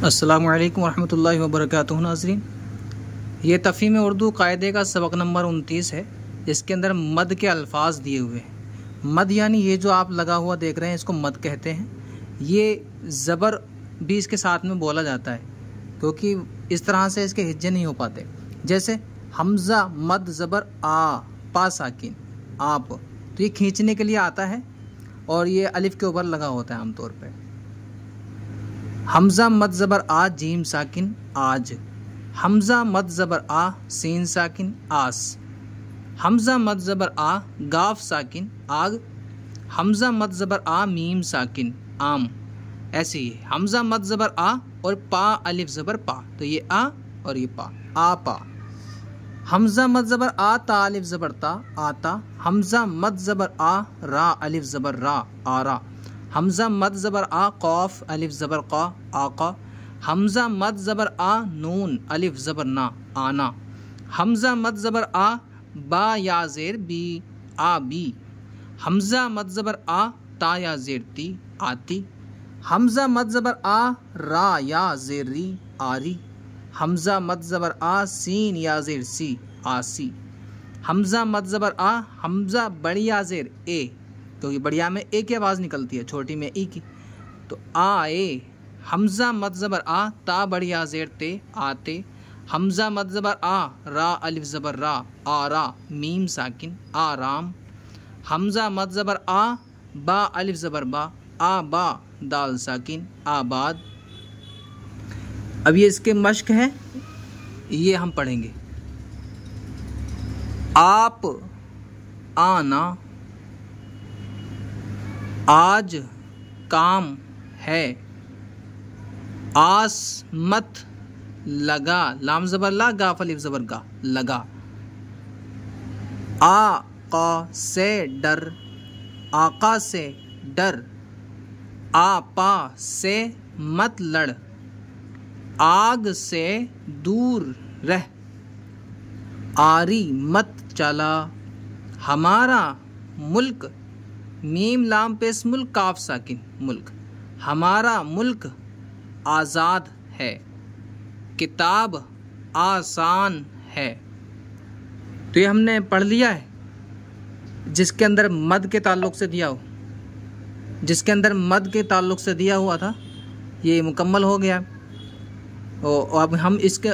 अस्सलामु अलैकुम रहमतुल्लाहि व बरकातुहू। नाज़रीन, ये तफ़हीम उर्दू कायदे का सबक नंबर 29 है, जिसके अंदर मद के अल्फाज दिए हुए हैं। मद यानी ये जो आप लगा हुआ देख रहे हैं, इसको मद कहते हैं। ये ज़बर भी इसके साथ में बोला जाता है, क्योंकि इस तरह से इसके हिज्जे नहीं हो पाते। जैसे हमज़ा मद ज़बर आ, पा साकिन, आप, तो ये खींचने के लिए आता है और ये अलिफ के ऊपर लगा होता है आमतौर पे। हमज़ा मद ज़बर आ, जीम साकिन, आज। हमज़ा मद ज़बर आ, सीन साकिन, आस। हमज़ा मद ज़बर आ, गाफ साकिन, आग। हमज़ा मद ज़बर आ, मीम साकिन, आम। ऐसे ही हमज़ा मद ज़बर आ और पा अलिफ ज़बर पा, तो ये आ और ये पा, आ पा। हमज़ा मद ज़बर आ, ता अलिफ ज़बर ता, आता। हमज़ा मद ज़बर आ, रा अलिफ ज़बर रा, आरा। हमज़ा मद ज़बर आ, क़ाफ अलिफ ज़बर क़ा, आका। हमज़ा मद ज़बर आ, नून अलिफ ज़बर ना, आना। हमज़ा मद ज़बर आ, बा या ज़ेर बी, आ बी। हमज़ा मद ज़बर आ, ता या ज़ेर ती, आती। हमज़ा मद ज़बर आ, रा या ज़ेर री, आरी। हमज़ा मद ज़बर आ, सीन या ज़ेर सी, आसी। हमज़ा मद ज़बर आ, हमज़ा बड़ी या ज़ेर ए, क्योंकि बढ़िया में ए की आवाज़ निकलती है, छोटी में ई की, तो आ ए। हमज़ा मद ज़बर आ, ता बढ़िया ज़ेर ते, आते। हमज़ा मद ज़बर आ, रा अलिफ ज़बर रा, आरा, मीम साकिन, आराम। हमज़ा मद ज़बर आ, बा अलिफ ज़बर बा, आ बा, दाल साकिन, आबाद। अब ये इसके मश्क है, ये हम पढ़ेंगे। आप, आना। आज काम है। आस मत लगा, लाम ज़बर ला, गाफ अलिफ ज़बर गा, लगा। आका से डर, आका से डर। आपा से मत लड़, आग से दूर रह। आरी मत चला। हमारा मुल्क, मीम लाम पेश मुल्क, काफ साकिन, मुल्क। हमारा मुल्क आज़ाद है। किताब आसान है। तो ये हमने पढ़ लिया है, जिसके अंदर मद के ताल्लुक़ से दिया हो, जिसके अंदर मद के ताल्लुक़ से दिया हुआ था, ये मुकम्मल हो गया। और अब हम इसके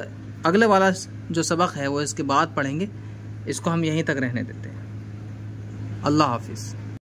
अगले वाला जो सबक है वो इसके बाद पढ़ेंगे। इसको हम यहीं तक रहने देते हैं। अल्लाह हाफिज़।